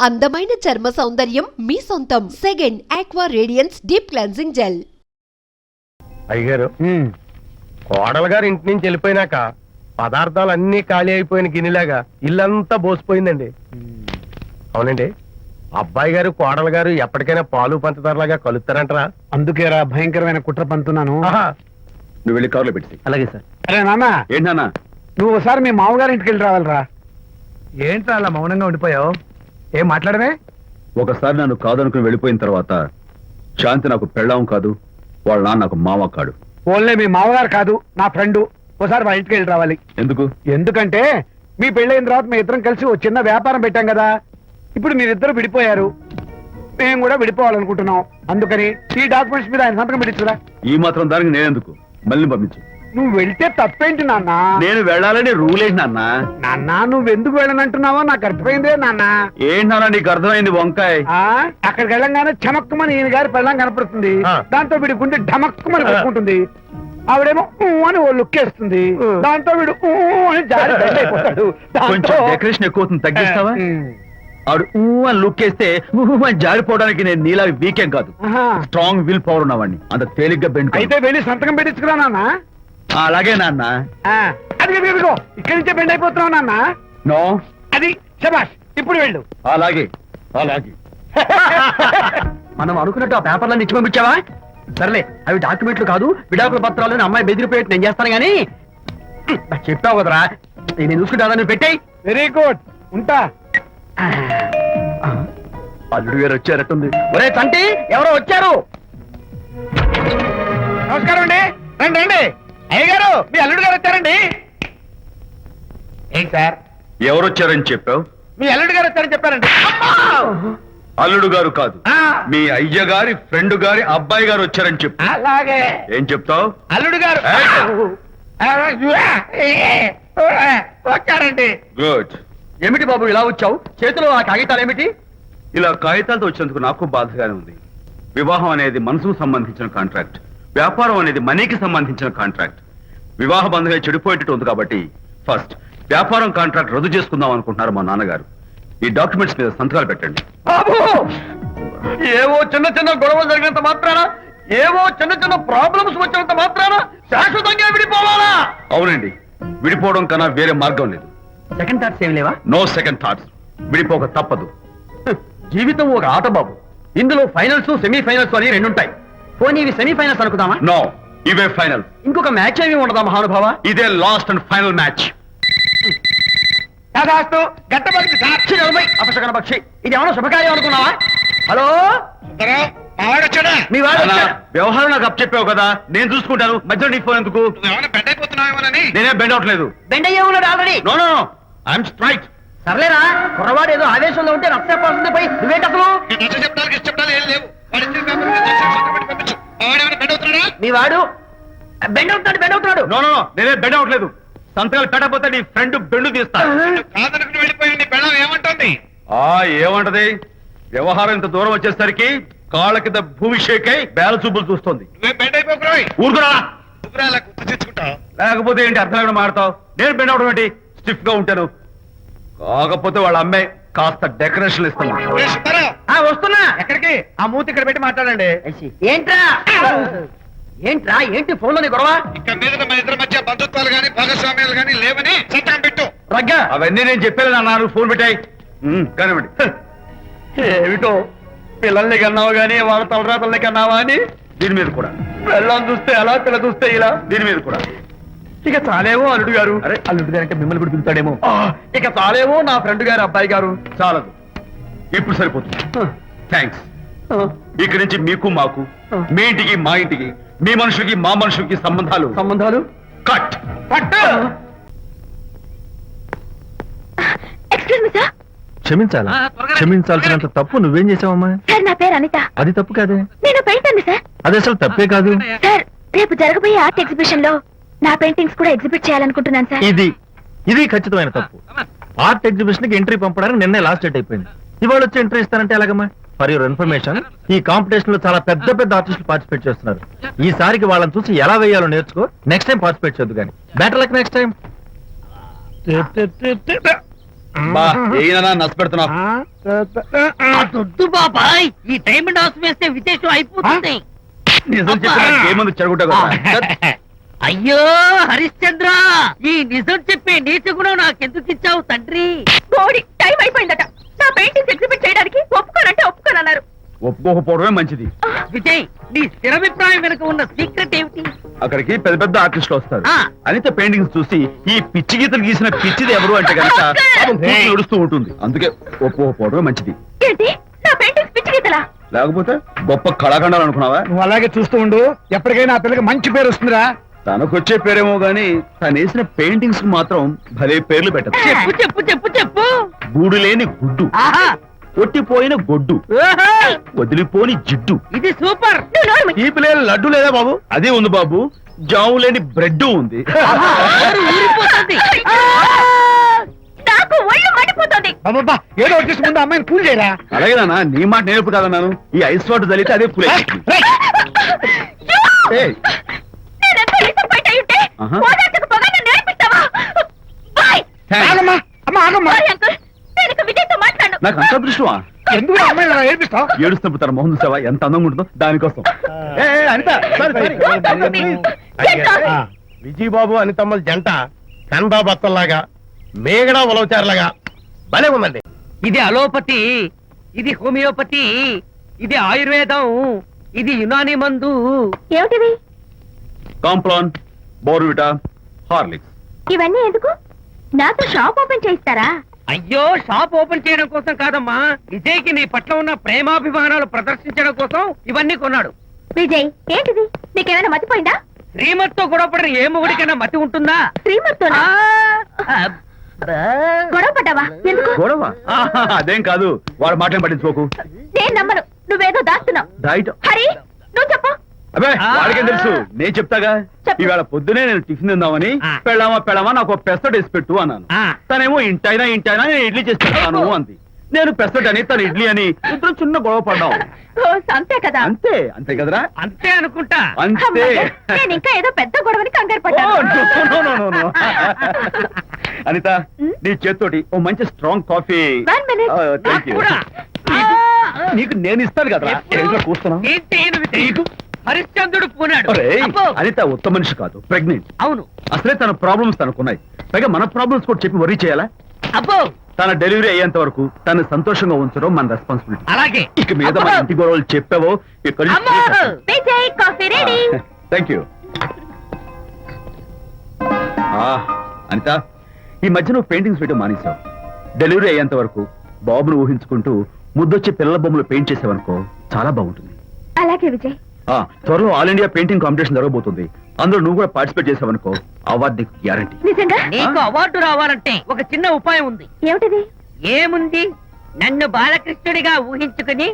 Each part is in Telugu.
అందమైన చర్మ సౌందర్యం మీ సొంతం. Second aqua radiance deep cleansing gel. అయ్యగారు, కోడలు గారు ఇంటి నుంచి వెళ్ళిపోయినాక పదార్థాలు అన్ని ఖాళీ అయిపోయిన గిన్నెలాగా ఇల్లంతా బోసిపోయిందండి. అవునండి, అబ్బాయి గారు కోడలు గారు ఎప్పటికైనా పాలు పంచదారలాగా కలుస్తారంటరా? అందుకేరా భయంకరమైన కుట్ర పంతున్నాను. నువ్వు వెళ్ళి కారులో పెట్టి. అలాగే సార్. అరే నాన్న, ఏంటన్నా? నువ్వు ఒకసారి మీ మామగారి ఇంటికి వెళ్ళి రావాలరా. ఏంట్రా అలా మౌనంగా ఉండిపోయావు? ఏం మాట్లాడమే? ఒకసారి నన్ను కాదనుకుని వెళ్ళిపోయిన తర్వాత శాంతి నాకు పెళ్ళాం కాదు, వాళ్ళ నాన్న నాకు మామ కాడు. ఓన్లే మీ మామగారు కాదు, నా ఫ్రెండ్. ఒకసారి వాళ్ళ ఇంటికి వెళ్ళి రావాలి. ఎందుకు? ఎందుకంటే మీ పెళ్ళైన తర్వాత మీ ఇద్దరం కలిసి ఒక చిన్న వ్యాపారం పెట్టాం కదా. ఇప్పుడు మీరిద్దరు విడిపోయారు, మేము కూడా విడిపోవాలనుకుంటున్నాం. అందుకని ఈ డాక్యుమెంట్స్ మీద ఆయన సంతకం పెట్టించురా. ఈ మాత్రం దానికి నేనెందుకు? మళ్ళీ పంపించు. నువ్వు వెళ్తే తప్పేంటి నాన్న? నేను వెళ్ళాలని రూల్ ఏంటి నాన్న? నాన్న, నువ్వు ఎందుకు వెళ్ళనంటున్నావో నాకు అర్థమైందే నాన్న. ఏంటి నాన్న నీకు అర్థమైంది? వంకాయ అక్కడికి వెళ్ళంగానే చమక్కుమని ఈయన గారి పెళ్ళం కనపడుతుంది. దాంతో వీడి గుండె ఢమక్కుమని కొట్టుకుంటుంది. ఆవిడేమో అని ఓ లుక్కేస్తుంది. దాంతో వీడు అని జారి అయిపోతాడు. కొంచెం డెకరేషన్ ఎక్కువ అవుతుంది, తగ్గిస్తావా? ఆవిడ అని లుక్ వేస్తే అని జారిపోవడానికి నేను నీలా వీకేం కాదు, స్ట్రాంగ్ విల్ పవర్ ఉన్నవాడిని. అంత తేలిగ్గా బెండ్ అయితే వెళ్ళి సంతకం పెట్టించుకురా నాన్న. అలాగే నాన్న. అది ఇక్కడి నుంచే బెండ్ అయిపోతున్నావు నాన్న. నో, అది శబాష్. ఇప్పుడు వెళ్ళు. అలాగే అలాగే. మనం అనుకున్నట్టు ఆ పేపర్లను ఇచ్చి పంపించావా? సర్లే, అవి డాక్యుమెంట్లు కాదు, విడాకుల పత్రాలు. అమ్మాయి బెదిరిపోయేట్టు నేను చేస్తాను గానీ చెప్పావు కదరా, నేను చూసుకుంటా. నువ్వు పెట్టాయి. వెరీ గుడ్, ఉంటా. అల్లుడు గారు వచ్చారట్టుంది. ఒరే తంటి, ఎవరో వచ్చారు. నమస్కారం అండి. రండి రండి. అయ్య గారు, మీ అల్లుడు గారు వచ్చారండి. ఏంటి సార్? ఎవరు వచ్చారని చెప్పావు? మీ అల్లుడు గారు వచ్చారని చెప్పారండి. అల్లుడు గారు కాదు, మీ అయ్య గారి ఫ్రెండ్ గారి అబ్బాయి గారు వచ్చారని చెప్పు. అలాగే. ఏం చెప్తావు? అల్లుడు గారు వచ్చారండి. గుడ్. ఏమిటి బాబు ఇలా వచ్చావు? చేతిలో ఆ కాగితాలు ఏమిటి? ఇలా కాగితాలతో వచ్చినందుకు నాకు బాధగానే ఉంది. వివాహం అనేది మనసుకు సంబంధించిన కాంట్రాక్ట్, వ్యాపారం అనేది మనీకి సంబంధించిన కాంట్రాక్ట్. వివాహ బంధంగా చెడిపోయేటట్టు ఉంది కాబట్టి ఫస్ట్ వ్యాపారం కాంట్రాక్ట్ రద్దు చేసుకుందాం అనుకుంటున్నారు మా నాన్నగారు. ఈ డాక్యుమెంట్స్ మీద సంతకాలు పెట్టండి. బాబు, ఏవో చిన్న చిన్న గొడవలు జరిగినంత మాత్రాన, ఏవో చిన్న చిన్న ప్రాబ్లమ్స్ వచ్చినంత మాత్రాన శాశ్వతంగా విడిపోవాలా? అవునండి, విడిపోవడం కన్నా వేరే మార్గం లేదు. సెకండ్ థాట్స్ ఏం లేవా? No second thoughts. విడిపోక తప్పదు. జీవితం ఒక ఆట బాబు. ఇందులో ఫైనల్స్, సెమీఫైనల్స్ అని రెండుంటాయి. పోనీ ఇవి సెమీఫైనల్స్ అనుకుందామా? నో, ఇవే ఫైనల్. ఇంకొక మ్యాచ్ ఏమి ఉండదా మహానుభావ? ఇదే లాస్ట్ అండ్ ఫైనల్ మ్యాచ్. గట్టబడి సాక్షి నలభై అపశకన పక్షి. ఇది ఏమన్నా శుభకార్యం అనుకున్నావా? హలో, మీ వాడు వచ్చాడా? వ్యవహారం నాకు అప్ చెప్పావు కదా, నేను చూసుకుంటాను. మధ్యలో నీకు ఫోన్ ఎందుకు? బెడ్ అయిపోతున్నావేమోనని. నేనే బెండ్ అవట్లేదు. బెండ్ అయ్యే ఉన్నాడు already. No no, I'm straight. సర్లేరా, కుర్రవాడు ఏదో ఆవేశంలో ఉంటే రక్తపోతుంది పోయి నువ్వేంటి అసలు? మీ వాడు బెండ్ అవుతున్నాడు, బెండ్ అవుతున్నాడు. నో నో, నేనే బెండ్ అవట్లేదు. సంతకాలు పెట్టకపోతే నీ ఫ్రెండ్ బెండు తీస్తా. ఏమంటుంది? ఏమంటది? వ్యవహారం ఇంత దూరం వచ్చేసరికి కాళ్ళ కింద భూమి షేక్ అయి బేల చూపులు చూస్తుంది. ఊరుకురా. లేకపోతే ఏంటి అర్థం లేకుండా మాడతావు? నేను బెండ్ అవడం ఏంటి? స్టిఫ్ గా ఉంటాను. కాకపోతే వాళ్ళ అమ్మాయి కాస్త డెకరేషన్ ఇస్తాను. వస్తున్నా. ఎక్కడికి? ఆ మూతి ఇక్కడ పెట్టి మాట్లాడండి. ఏంట్రా ఏంట్రా ఏంటి ఫోన్ లోని గొడవ? ఇక్కడ మీద మన ఇద్దరి మధ్య బంధుత్వాలు గాని భాగస్వామ్యాలు గాని లేవని సంతకం పెట్టు. రగ్గా, అవన్నీ నేను చెప్పాను అన్నారు. ఫోన్ పెట్టాయి కానివ్వండి. ఏమిటో పిల్లల్ని కన్నావు గానీ వాళ్ళ తలరాతల్ని కన్నావా అని. దీని మీద కూడా పిల్లల్ని చూస్తే అలా, పిల్ల చూస్తే ఇలా. దీని మీద కూడా ఇక చాలేమో అల్లుడు గారు. అరే, అల్లుడు గారు అంటే మిమ్మల్ని కూడా పిలుతాడేమో. ఇక చాలేమో నా ఫ్రెండ్ గారు అబ్బాయి గారు. చాలదు, ఇప్పుడు సరిపోతుంది. థ్యాంక్స్. ఇక్కడి నుంచి మీకు మాకు, మీ ఇంటికి మా ఇంటికి, మీ మనుషులకి మా మనుషులకి సంబంధాలు కట్. Excuse me sir. క్షమించాలా? క్షమించాల్సినంత తప్పు నువ్వేం చేసావమ్మా? సార్, నా పేరు అనిత. అది తప్పు కాదే. నేను పెయింటర్ సార్. అది అసలు తప్పే కాదు. సార్, రేపు జరగబోయే ఆర్ట్ ఎగ్జిబిషన్ లో నా పెయింటింగ్స్ కూడా ఎగ్జిబిట్ చేయాలనుకుంటున్నాను సార్. ఇది ఖచ్చితమైన తప్పు. ఆర్ట్ ఎగ్జిబిషన్ కి ఎంట్రీ పంపడానికి నిన్నే లాస్ట్ డేట్ అయిపోయింది. ఇవాళ వచ్చి ఎంట్రీ ఇస్తానంటే ఎలాగమ్మా? ఫర్ యువర్ ఇన్ఫర్మేషన్, ఈ కాంపిటీషన్ లో చాలా పెద్ద పెద్ద ఆర్టిస్టులు పార్టిసిపేట్ చేస్తున్నారు. ఈసారికి వాళ్ళని చూసి ఎలా వేయాలో నేర్చుకో. నెక్స్ట్ టైం పార్టిసిపేట్ చేయొద్దు కానీ. Better luck next time. బా ఏనా నచ్చ పెడుతున్నావు దొద్దు బాబాయ్, ఈ డైమండ్ హౌస్ వేస్తే విశేషం అయిపోతుంది. నిజం చెప్పిన ఏమంది చెడగొట్టావు కదా అయ్యో హరిశ్చంద్ర, ఈ నిజం చెప్పే నీచ గుణం నాకెందుకు ఇచ్చావు తండ్రి? బోడి టైం అయిపోయిందట. నా పెయింటింగ్స్ ఎగ్జిబిట్ చేయడానికి ఒప్పుకోనంటే ఒప్పుకోనన్నారు. ఒప్పుకోకపోవడమే మంచిది. విజయ్, నీ స్థిరాభిప్రాయం వెనుక ఉన్న సీక్రెట్ ఏమిటి? అక్కడికి పెద్ద పెద్ద ఆర్టిస్టులు వస్తారు. ఆ. అనిత పెయింటింగ్స్ చూసి ఈ పిచ్చి గీతలు గీసిన పిచ్చిది ఎవరు అంటే కనుక పాపం కూతురు ఏడుస్తూ ఉంటుంది. అందుకే ఒప్పుకోకపోవడమే మంచిది. ఏంటి, నా పెయింటింగ్స్ పిచ్చి గీతలా? లేకపోతే గొప్ప కళాఖండాలు అనుకున్నావా? నువ్వు అలాగే చూస్తూ ఉండు, ఎప్పటికైనా ఆ పిల్లకి మంచి పేరు వస్తుందిరా. తనకొచ్చే పేరేమో గాని తను వేసిన పెయింటింగ్స్ కు మాత్రం భలే పేర్లు పెట్టదు. చెప్పు చెప్పు చెప్పు చెప్పు. గూడు లేని గుడ్డు, ఆహా, కొట్టిపోయిన గొడ్డు, ఓహో, వదిలిపోని జిడ్డు. ఇది సూపర్. నువ్వు నోరు మూయి. ఈ పిల్లలు లడ్డు లేదా బాబు? అదే ఉంది బాబు. జాము లేని బ్రెడ్ ఉంది. ఆహా, నోరు ఊరిపోతుంది. ఆ! నాకు ఒళ్ళు మండిపోతుంది. అబ్బబ్బా, ఏదో వచ్చేసి ముందు అమ్మాయిని కూల్ చేయరా. అలాగే నాన్న, నీ మాట నేర్పు కాదన్నాను. ఈ ఐస్ వాటర్ చలితే అదే పులే. నేనెంత disappoint అయి ఉంటే, ఆహా. ఓదార్చకపోగా నన్ను ఏడిపిస్తావా? బాయ్. ఆగమ్మా, అమ్మ ఆగమ్మా. సారీ అంకుల్, నేను ఇక విజయ్తో మాట్లాడను. నాకు అంత దృష్టమా? ఎందుకు ఆ అమ్మాయిని అలా ఏడిపిస్తావు? ఏడుస్తున్నప్పుడు తన మొహం చూసావా ఎంత అందంగా ఉంటుందో దానికోసం. ఏ, ఏ, Anitha, sorry, sorry. Don't talk to me. Get lost. ఆ, విజయబాబు అనితమ్మల జంట కన్బా బత్తల్లాగా మేగడా ఉలవచారులాగా భలే ఉందండి. ఇది అలోపతి, ఇది హోమియోపతి, ఇది ఆయుర్వేదం, ఇది యునాని మందు. ఏమిటివి? Complan, Bournvita, Horlicks. ఇవన్నీ ఎందుకు? నాతో షాప్ ఓపెన్ చేయిస్తారా? అయ్యో, షాప్ ఓపెన్ చేయడం కోసం కాదమ్మా, విజయ్కి నీ పట్ల ఉన్న ప్రేమాభిమానాలు ప్రదర్శించడం కోసం ఇవన్నీ కొన్నాడు. విజయ్, ఏంటిది? నీకేమైనా మతిపోయిందా? శ్రీమతితో గొడవపడిన ఏ మొగుడికైనా మతి ఉంటుందా? శ్రీమతితో ఆ, అబ్బా. గొడవ పడ్డావా? ఎందుకు? గొడవ? ఆహా, అదేం కాదు. వాడు మాటలు పట్టించుకోకు. నేను నమ్మను. నువ్వేదో దాస్తున్నావు. డైట్. హరి, నువ్వు చెప్పు. అబ్బే, వాడికేం తెలుసు, నేను చెప్తాగా. చెప్పు. ఈవేళ పొద్దునే నేను టిఫిన్ తిందామని ఆ. పెళ్ళామా నాకు ఒక పెసరట్ వేసి పెట్టు అన్నాను. ఆ. తనేమో ఇంటైనా నేను ఇడ్లీ చేసి పెడతాను అంది. నేను పెసరట్ అని తను ఇడ్లీ అని ఇద్దరు చిన్న గొడవ పడ్డాం. ఓ, అంతే కదా. అంతే అంతే కదరా? అంతే అనుకుంటా. అంతే. అమ్మయ్య, నేను ఇంకా ఏదో పెద్ద గొడవని కంగారు ఓ, పడ్డాను. no, no, no, no. Anitha, నీ చేత్తోటి ఓ మంచి strong coffee. 1 minute. Thank you. కూడా. నీకు నేను ఇస్తాను కదరా. ఏంటో కూస్తున్నావు? ఏం చేయను విజయ్. హరిశ్చంద్రుడు పూనాడు. ఒరేయ్, అబ్బో. అనిత ఉత్తమ మనిషి కాదు, ప్రెగ్నెంట్. అవును. అసలే తన ప్రాబ్లమ్స్ తనకున్నాయి. పైగా మన ప్రాబ్లమ్స్ కూడా చెప్పి వరీ చేయాలా? అబ్బో, తన డెలివరీ అయ్యేంత వరకు తను సంతోషంగా ఉంచడం మన రెస్పాన్సిబిలిటీ. అలాగే. ఇక మీద మన ఇంటి గొడవలు చెప్పావో అమ్మో. Vijay, coffee ready. Thank you. Anita, ఈ మధ్య నువ్వు పెయింటింగ్స్ వేయడం మానేశావు. డెలివరీ అయ్యేంత వరకు బాబును ఊహించుకుంటూ ముద్దొచ్చి పిల్లల బొమ్మలు పెయింట్ చేసావనుకో చాలా బాగుంటుంది. అలాగే విజయ్. త్వరలో ఆల్ ఇండియా పెయింటింగ్ కాంపిటీషన్ జరగబోతుంది. అందులో నువ్వు కూడా పార్టిసిపేట్ చేసావనుకో అవార్డు నీకు గ్యారంటీ. నిజంగా? నీకు అవార్డు రావాలంటే ఒక చిన్న ఉపాయం ఉంది. ఏమిటిది? ఏముంది, నన్ను బాలకృష్ణుడిగా ఊహించుకుని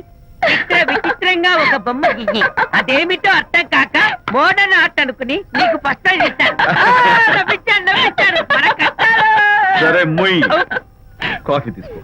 చిత్ర విచిత్రంగా ఒక బొమ్మ గీయి. అదేమిటో అర్థం కాక మోడర్న్ ఆర్ట్ అనుకుని నీకు ఫస్ట్ ప్రైజ్ ఇస్తాను. నవ్వించాను. మన కష్టాలు. సరే మొయ్, కాఫీ తీసుకో.